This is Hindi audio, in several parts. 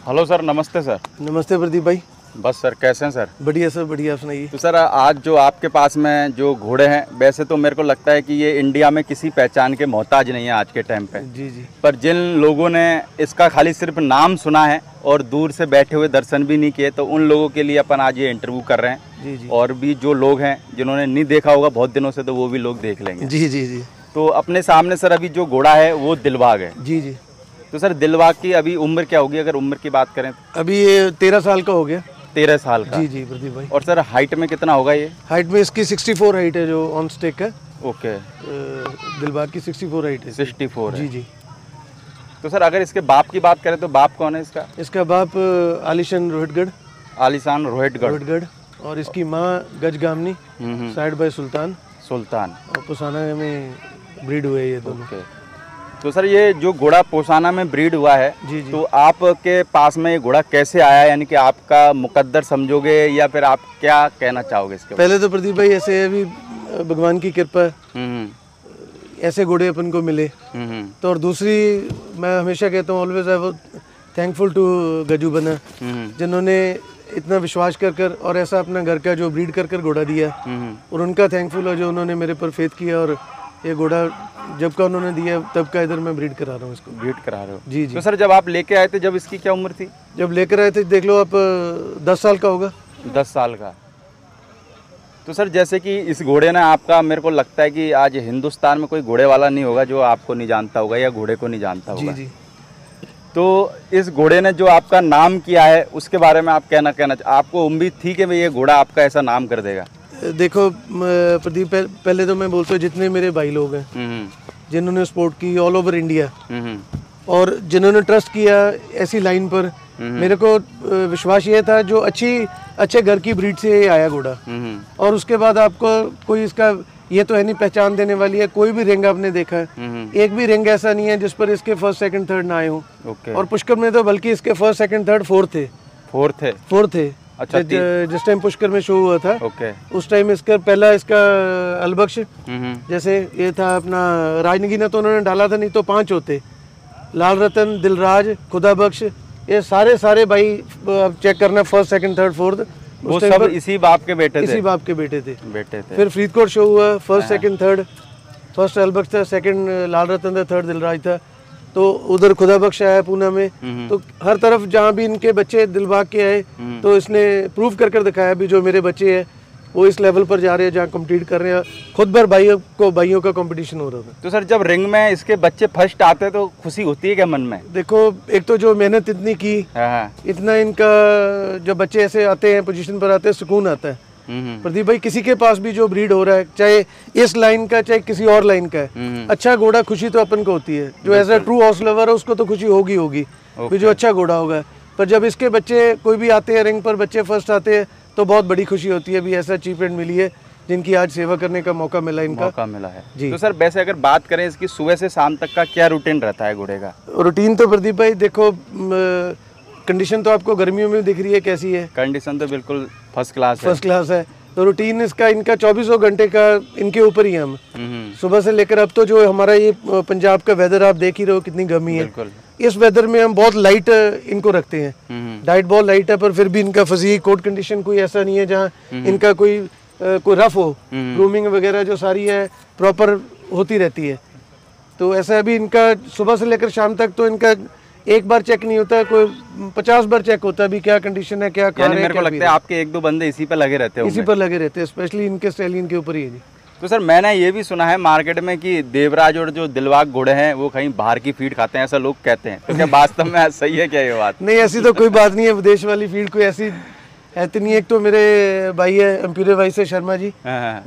हेलो सर, नमस्ते सर। नमस्ते प्रदीप भाई। बस सर, कैसे हैं सर? बढ़िया सर, बढ़िया। आप सुनाइए। तो सर, आज जो आपके पास में जो घोड़े हैं, वैसे तो मेरे को लगता है कि ये इंडिया में किसी पहचान के मोहताज नहीं है आज के टाइम पे। जी जी। पर जिन लोगों ने इसका खाली सिर्फ नाम सुना है और दूर से बैठे हुए दर्शन भी नहीं किए, तो उन लोगों के लिए अपन आज ये इंटरव्यू कर रहे हैं। जी जी। और भी जो लोग हैं जिन्होंने नहीं देखा होगा बहुत दिनों से, तो वो भी लोग देख लेंगे। जी जी जी। तो अपने सामने सर अभी जो घोड़ा है वो दिलबाग है। जी जी। तो सर, दिलबाग की अभी उम्र क्या होगी, अगर उम्र की बात करें? अभी ये 13 साल का हो गया। 13 साल का। जी जी प्रदीप भाई। और सर, हाइट में कितना होगा ये? हाइट में इसकी 64 हाइट है, जो ऑन स्टेक है। ओके। दिलबाग की 64 हाइट है। 64 है। जी जी। तो सर, अगर इसके बाप की बात करें तो बाप कौन है इसका? इसका बाप आलिशान रोहितगढ़। आलिशान रोहितगढ़। और इसकी माँ गजगामनी, साइड बाय सुल्तान। और पुसाना में ब्रीड हुए ये दोनों। ओके। तो सर, ये जो घोड़ा पोसाना में ब्रीड हुआ है, जी जी। तो आपके पास में ये घोड़ा कैसे आया, यानी कि आपका मुकद्दर समझोगे या फिर आप क्या कहना चाहोगे इसके बारे पहले तो प्रदीप भाई ऐसे अभी भगवान की कृपा में? ऐसे घोड़े अपन को मिले। तो और दूसरी, मैं हमेशा कहता हूँ, always I was thankful to Gaju Bana, जिन्होंने इतना विश्वास कर और ऐसा अपना घर का जो ब्रीड कर घोड़ा दिया। और उनका थैंकफुल है जो उन्होंने मेरे पर फेथ किया, और ये घोड़ा जब का उन्होंने दिया तब का इधर मैं ब्रीड करा रहा हूँ इसको। ब्रीड करा रहे हो? जी जी। तो सर, जब आप लेके आए थे, जब इसकी क्या उम्र थी? जब लेकर आए थे, देख लो आप, 10 साल का होगा। 10 साल का। तो सर, जैसे कि इस घोड़े ने आपका, मेरे को लगता है कि आज हिंदुस्तान में कोई घोड़े वाला नहीं होगा जो आपको नहीं जानता होगा या घोड़े को नहीं जानता होगा। जी जी। तो इस घोड़े ने जो आपका नाम किया है, उसके बारे में आप कहना आपको उम्मीद थी कि ये घोड़ा आपका ऐसा नाम कर देगा? देखो प्रदीप, पहले तो मैं बोलता हूँ, जितने मेरे भाई लोग हैं जिन्होंने स्पोर्ट की ऑल ओवर इंडिया, और जिन्होंने ट्रस्ट किया ऐसी लाइन पर, मेरे को विश्वास ये था जो अच्छे घर की ब्रीड से आया घोड़ा। और उसके बाद आपको कोई इसका ये तो है नहीं पहचान देने वाली है। कोई भी रिंग आपने देखा है, एक भी रिंग ऐसा नहीं है जिस पर इसके फर्स्ट सेकंड थर्ड ना आए हो। और पुष्कर में तो बल्कि इसके फर्स्ट सेकंड थर्ड फोर्थ थे। अच्छा, जिस टाइम पुष्कर में शो हुआ था, उस टाइम इसका अलबख्श, जैसे ये था अपना राजनगी तो उन्होंने डाला था, नहीं तो 5 होते, लाल रतन, दिलराज, खुदा बख्श, ये सारे भाई चेक करना, फर्स्ट सेकंड थर्ड फोर्थ, वो सब इसी बाप के बेटे थे। इसी बाप के बेटे थे। फिर फरीदकोट शो हुआ, फर्स्ट सेकंड थर्ड, फर्स्ट अलबख्श था, सेकंड लाल रतन था, थर्ड दिलराज था। तो उधर खुदा बख्श आया पूना में। तो हर तरफ जहाँ भी इनके बच्चे दिलबाग के आए, तो इसने प्रूव कर दिखाया भी जो मेरे बच्चे हैं वो इस लेवल पर जा रहे हैं जहाँ कम्पीट कर रहे हैं। खुद भर भाइयों का कंपटीशन हो रहा था। तो सर, जब रिंग में इसके बच्चे फर्स्ट आते हैं तो खुशी होती है क्या मन में? देखो, एक तो जो मेहनत इतनी की, इतना इनका, जब बच्चे ऐसे आते हैं, पोजीशन पर आते हैं, सुकून आता है। प्रदीप भाई, किसी के पास भी जो ब्रीड हो रहा है, चाहे इस लाइन का चाहे किसी और लाइन का है, अच्छा घोड़ा, खुशी तो अपन को होती है। जो as a true horse lover है उसको तो खुशी होगी भी जो अच्छा घोड़ा होगा। पर जब इसके बच्चे कोई भी आते हैं रिंग पर, बच्चे फर्स्ट आते हैं, तो बहुत बड़ी खुशी होती है भी ऐसा अचीवमेंट मिली है जिनकी आज सेवा करने का मौका मिला है जी। तो सर, वैसे अगर बात करें इसकी सुबह से शाम तक का क्या रूटीन रहता है घोड़े का? रूटीन तो प्रदीप भाई देखो, कंडीशन तो आपको गर्मियों में दिख रही है कैसी है। कंडीशन तो बिल्कुल फर्स्ट क्लास है। तो रूटीन इनका 24 घंटे का इनके ऊपर ही हम सुबह से लेकर अब तो जो हमारा ये पंजाब का वेदर आप देख ही रहे हो कितनी गर्मी है। इस वेदर में हम बहुत लाइट इनको रखते हैं, डाइट बहुत लाइट है, पर फिर भी इनका फिजिक कोड कंडीशन कोई ऐसा नहीं है जहाँ इनका कोई रफ हो। ग्रूमिंग वगैरह जो सारी है प्रॉपर होती रहती है। तो ऐसा अभी इनका सुबह से लेकर शाम तक तो इनका एक बार चेक नहीं होता, कोई 50 बार चेक होता है भी क्या कंडीशन है, क्या खा रहे हैं। मेरे को लगता है आपके 1-2 बंदे इसी पे लगे रहते हैं। इसी पर लगे रहते हैं, स्पेशली इनके स्टैलियन के ऊपर ही है जी। तो सर, मैंने ये भी सुना है मार्केट में कि देवराज और जो दिलबाग घोड़े हैं वो कहीं बाहर की फीड खाते हैं, ऐसा लोग कहते हैं। तो क्या वास्तव में सही है क्या ये बात? नहीं, ऐसी तो कोई बात नहीं है। विदेश वाली फीड कोई ऐसी है तो नहीं। एक तो मेरे भाई है एम्प्यूरे भाई से शर्मा जी,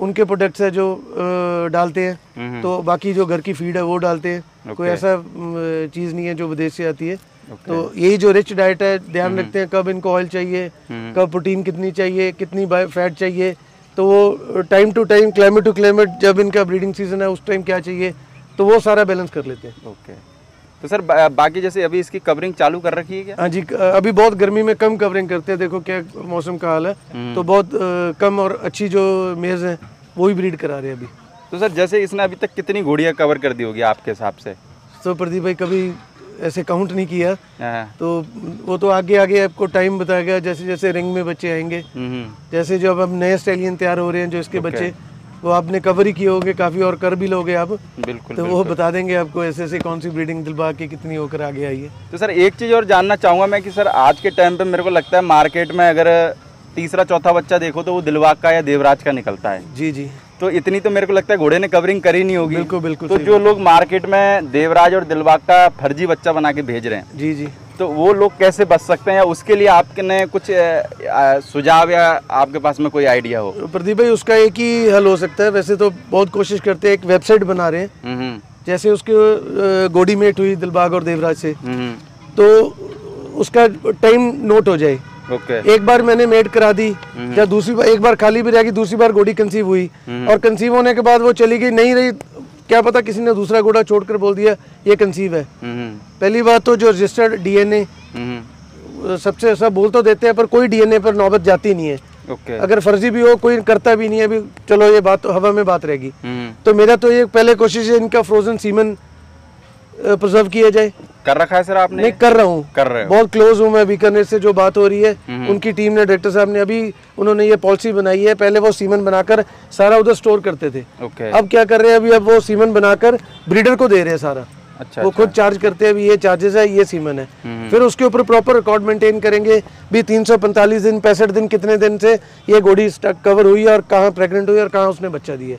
उनके प्रोडक्ट्स है जो डालते हैं, तो बाकी जो घर की फीड है वो डालते हैं। कोई ऐसा चीज़ नहीं है जो विदेश से आती है। तो यही जो रिच डाइट है, ध्यान रखते हैं कब इनको ऑयल चाहिए, कब प्रोटीन कितनी चाहिए, कितनी फैट चाहिए। तो वो time to time, climate to climate, जब इनका ब्रीडिंग सीजन है उस टाइम क्या चाहिए, तो वो सारा बैलेंस कर लेते हैं। ओके। तो सर, बाकी जैसे अभी इसकी कवरिंग चालू कर रखी है क्या? हाँ जी, अभी बहुत गर्मी में कम कवरिंग करते हैं। देखो क्या मौसम का हाल है, तो बहुत कम और अच्छी जो मेज है वो ही ब्रीड करा रहे हैं अभी। तो सर, जैसे इसने अभी तक कितनी घोड़ियाँ कवर कर दी होगी आपके हिसाब से? तो प्रदीप भाई, कभी ऐसे काउंट नहीं किया, तो वो तो आगे आगे आपको टाइम बताएगा, जैसे जैसे रिंग में बच्चे आएंगे। जैसे जो अब नए स्टैलियन तैयार हो रहे हैं जो इसके बच्चे, वो आपने कवर ही किए होंगे काफ़ी और कर भी लोगे आप। बिल्कुल। तो वो बता देंगे आपको ऐसे ऐसे कौन सी ब्रीडिंग दिलबाग की कितनी होकर आगे आई है। तो सर एक चीज़ और जानना चाहूँगा मैं कि सर आज के टाइम पे मेरे को लगता है मार्केट में अगर तीसरा चौथा बच्चा देखो तो वो दिलबाग का या देवराज का निकलता है। जी जी। तो इतनी तो मेरे को लगता है घोड़े ने कवरिंग करी नहीं होगी। बिल्कुल बिल्कुल। तो जो लोग मार्केट में देवराज और दिलबाग का फर्जी बच्चा बना के भेज रहे हैं, जी जी, तो वो लोग कैसे बच सकते हैं, या उसके लिए आपने कुछ सुझाव या आपके पास में कोई आइडिया हो? प्रदीप भाई उसका एक ही हल हो सकता है। वैसे तो बहुत कोशिश करते हैं, एक वेबसाइट बना रहे हैं, जैसे उसके गोडी मेट हुई दिलबाग और देवराज से, तो उसका टाइम नोट हो जाए। एक बार मैंने मेट करा दी, या दूसरी बार एक बार खाली भी रहेगी, दूसरी बार गोडी कंसीव हुई, और कंसीव होने के बाद वो चली गई, नहीं रही, क्या पता किसी ने दूसरा घोड़ा छोड़कर बोल दिया ये कंसीव है। पहली बात तो जो रजिस्टर्ड डीएनए सबसे सब बोल तो देते हैं, पर कोई डीएनए पर नौबत जाती नहीं है। अगर फर्जी भी हो कोई करता भी नहीं है, अभी चलो ये बात तो हवा में बात रहेगी। तो मेरा तो ये पहले कोशिश है इनका फ्रोजन सीमन प्रिजर्व किया जाए। कर रखा है सर आपने? नहीं कर रहा हूँ, कर रहे हो? बहुत क्लोज हूँ मैं बीकानेर से। जो बात हो रही है उनकी टीम ने, डायरेक्टर साहब ने, अभी उन्होंने ये पॉलिसी बनाई है। पहले वो सीमन बनाकर सारा उधर स्टोर करते थे, अब क्या कर रहे हैं, अभी अब वो सीमन बनाकर ब्रीडर को दे रहे हैं सारा। अच्छा, वो खुद चार्ज करते हैं, अभी ये चार्जेस है, ये सीमन है। फिर उसके ऊपर प्रॉपर रिकॉर्ड मेंटेन करेंगे भी 345 दिन 65 दिन कितने दिन से ये घोड़ी स्टक कवर हुई है और कहाँ प्रेग्नेंट हुई और कहाँ उसने बच्चा दिया।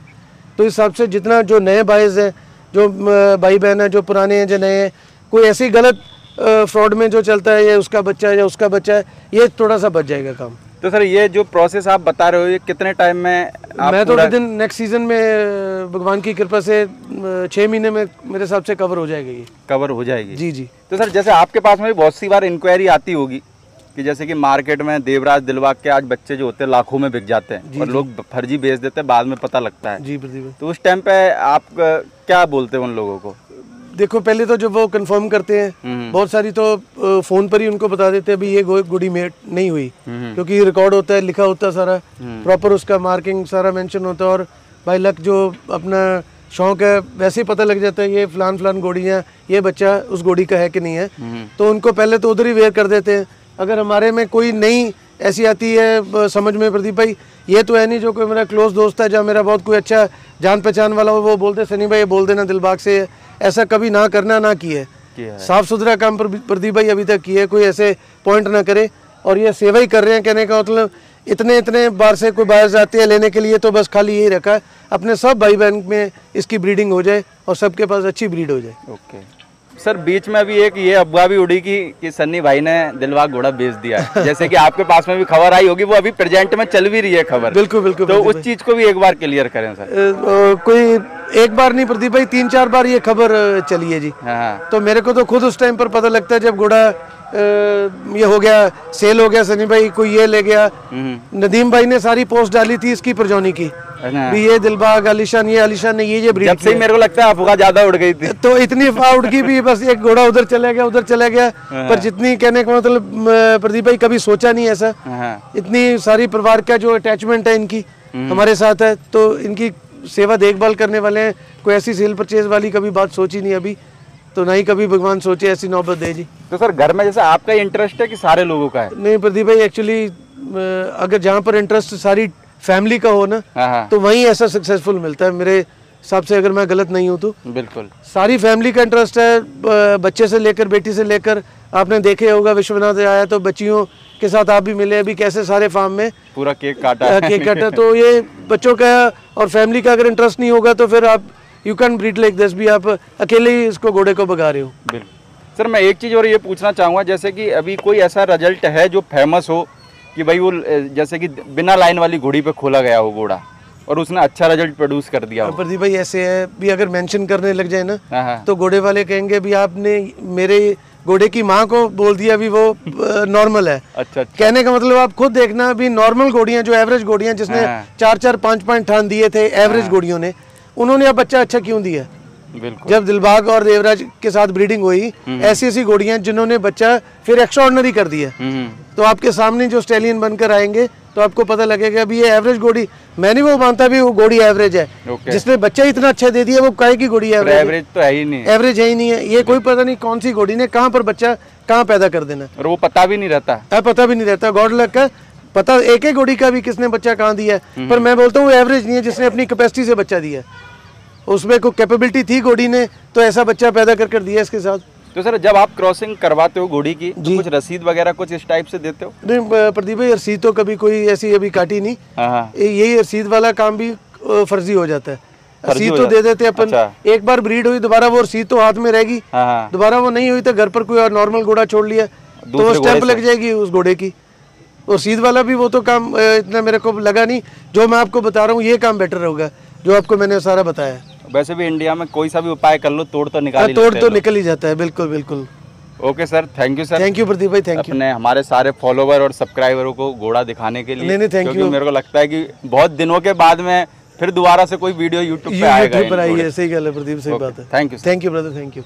तो इस हिसाब से जितना जो नए बाइज हैं, जो भाई बहन है, जो पुराने हैं, जो नए हैं, कोई ऐसी गलत फ्रॉड में जो चलता है, ये उसका बच्चा है या उसका बच्चा है, ये थोड़ा सा बच जाएगा काम। तो सर ये जो प्रोसेस आप बता रहे हो, ये कितने टाइम में आप? मैं तो विदिन नेक्स्ट सीजन में भगवान की कृपा से 6 महीने में मेरे हिसाब से कवर हो जाएगी। ये कवर हो जाएगी? जी जी। तो सर जैसे आपके पास में भी बहुत सी बार इंक्वायरी आती होगी कि जैसे कि मार्केट में देवराज दिलबाग के आज बच्चे जो होते हैं लाखों में बिक जाते हैं, और लोग फर्जी बेच देते हैं, बाद में पता लगता है। जी प्रदीप। तो उस टाइम पे आप क्या बोलते हैं उन लोगों को? देखो पहले तो जब वो कंफर्म करते हैं, बहुत सारी तो फोन पर ही उनको बता देते हैं भी ये गुड़ी मेट नहीं हुई, क्योंकि रिकॉर्ड होता है, लिखा होता है सारा प्रॉपर, उसका मार्किंग सारा मेंशन होता है, और बाय लक जो अपना शौक है वैसे ही पता लग जाता है ये फलान फलान गोड़ियाँ, ये बच्चा उस गोड़ी का है कि नहीं है। तो उनको पहले तो उधर ही वेयर कर देते हैं। अगर हमारे में कोई नई ऐसी आती है समझ में प्रदीप भाई, ये तो है नहीं जो कोई मेरा क्लोज दोस्त है, जहाँ मेरा बहुत कोई अच्छा जान पहचान वाला हो, वो बोलते सनी भाई ये बोल देना दिलबाग से, ऐसा कभी ना करना, ना किए। साफ सुथरा काम प्रदीप भाई अभी तक किए, कोई ऐसे पॉइंट ना करे, और ये सेवा ही कर रहे हैं। कहने का मतलब इतने बार से कोई बाहर जाते हैं लेने के लिए, तो बस खाली यही रखा है अपने सब भाई बहन में इसकी ब्रीडिंग हो जाए और सबके पास अच्छी ब्रीड हो जाए। ओके सर, बीच में अभी एक ये अफवाह भी उड़ी कि सन्नी भाई ने दिलबाग घोड़ा बेच दिया है। जैसे कि आपके पास में भी खबर आई होगी, वो अभी प्रेजेंट में चल भी रही है खबर। बिल्कुल बिल्कुल। तो उस चीज को भी एक बार क्लियर करें सर। कोई एक बार नहीं प्रदीप भाई, 3-4 बार ये खबर चली है जी। हाँ। तो मेरे को तो खुद उस टाइम पर पता लगता है जब घोड़ा ये हो गया, सेल हो गया, सनी भाई कोई ये ले गया। नदीम भाई ने सारी पोस्ट डाली थी इसकी प्रजौनी की, भी ये दिलबाग आलिशान, ये आलिशान ने ये ब्रीड। जब से मेरे को लगता है अफवाह ज्यादा उड़ गई थी, तो इतनी अफवाह उड़ गई भी, बस एक घोड़ा उधर चला गया, उधर चला गया। पर जितनी कहने का मतलब प्रदीप भाई कभी सोचा नहीं ऐसा। इतनी सारी परिवार का जो अटैचमेंट है इनकी हमारे साथ है, तो इनकी सेवा देखभाल करने वाले हैं। कोई ऐसी सेल परचेज वाली कभी बात सोची नहीं अभी, तो नहीं कभी भगवान सोचे ऐसी नौबत दे जी। तो सर घर में जैसे आपका इंटरेस्ट है कि सारे लोगों का है? नहीं प्रदीप भाई, एक्चुअली अगर जहाँ पर इंटरेस्ट सारी फैमिली का हो ना, तो वहीं ऐसा सक्सेसफुल मिलता है मेरे हिसाब से, अगर मैं गलत नहीं हूँ तो। बिल्कुल सारी फैमिली का इंटरेस्ट है, बच्चे से लेकर बेटी से लेकर। आपने देखे होगा विश्वनाथ आया तो बच्चियों के साथ आप भी मिले, अभी कैसे सारे फार्म में पूरा केक काटा तो ये बच्चों का और फैमिली का अगर इंटरेस्ट नहीं होगा तो फिर आप you can breed like this, भी आप अकेले ही इसको घोड़े को भगा रहे हो। बिल्कुल सर, मैं एक चीज़ और ये पूछना चाहूँगा, जैसे कि अभी कोई ऐसा रिजल्ट है जो फेमस हो कि भाई वो जैसे कि बिना लाइन वाली घोड़ी पे खोला गया हो घोड़ा और उसने अच्छा रिजल्ट प्रोड्यूस कर दिया हो? प्रदीप भाई ऐसे है भी, अगर मेंशन करने लग जाए ना तो घोड़े वाले कहेंगे भी आपने मेरे घोड़े की माँ को बोल दिया भी वो नॉर्मल है। अच्छा। कहने का मतलब आप खुद देखना भी, नॉर्मल घोड़ियाँ जो एवरेज घोड़ियाँ जिसने 4-4, 5-5 ठान दिए थे एवरेज घोड़ियों ने, उन्होंने अब बच्चा अच्छा क्यों दिया? जब दिलबाग और देवराज के साथ ब्रीडिंग हुई, ऐसी ऐसी घोड़ियां जिन्होंने बच्चा फिर एक्स्ट्राऑर्डिनरी कर दिया। तो आपके सामने जो स्टैलियन बनकर आएंगे तो आपको पता लगेगा अभी ये एवरेज घोड़ी, मैं नहीं वो मानता भी वो घोड़ी एवरेज है। जिसने बच्चा इतना अच्छा दे दिया वो काहे की घोड़ी एवरेज? एवरेज तो है ही नहीं, एवरेज है ही नहीं है। ये कोई पता नहीं कौन सी घोड़ी ने कहाँ पर बच्चा कहाँ पैदा कर देना, और वो पता भी नहीं रहता। पता भी नहीं रहता, गॉड लक का पता एक एक घोड़ी का भी किसने बच्चा कहाँ दिया है। पर मैं बोलता हूँ वो एवरेज नहीं है, जिसने अपनी कैपेसिटी से बच्चा दिया, उसमें कोई कैपेबिलिटी थी घोड़ी ने तो ऐसा बच्चा पैदा कर दिया इसके साथ। तो सर जब आप क्रॉसिंग करवाते हो घोड़ी की तो कुछ रसीद वगैरह कुछ इस टाइप से देते हो? नहीं प्रदीप भाई, रसीद तो कभी कोई ऐसी अभी काटी नहीं। यही रसीद वाला काम भी फर्जी हो जाता है। रसीद तो दे देते अपन। अच्छा। एक बार ब्रीड हुई दोबारा वो रसीद तो हाथ में रहेगी, दोबारा वो नहीं हुई तो घर पर कोई और नॉर्मल घोड़ा छोड़ लिया तो स्टैंप लग जाएगी उस घोड़े की। और रसीद वाला भी वो तो काम इतना मेरे को लगा नहीं। जो मैं आपको बता रहा हूँ ये काम बेटर होगा जो आपको मैंने सारा बताया। वैसे भी इंडिया में कोई सा भी उपाय कर लो तोड़ तो निकाल निकल ही जाता है। बिल्कुल बिल्कुल। Okay sir, thank you sir. Thank you Pradeep भाई, थैंक यू अपने हमारे सारे फॉलोवर और सब्सक्राइबरों को घोड़ा दिखाने के लिए। नहीं थैंक यू। मेरे को लगता है कि बहुत दिनों के बाद में फिर दोबारा से कोई वीडियो यूट्यूब पे आएगा। सही गल है प्रदीप, सही बात है। Thank you brother, thank you.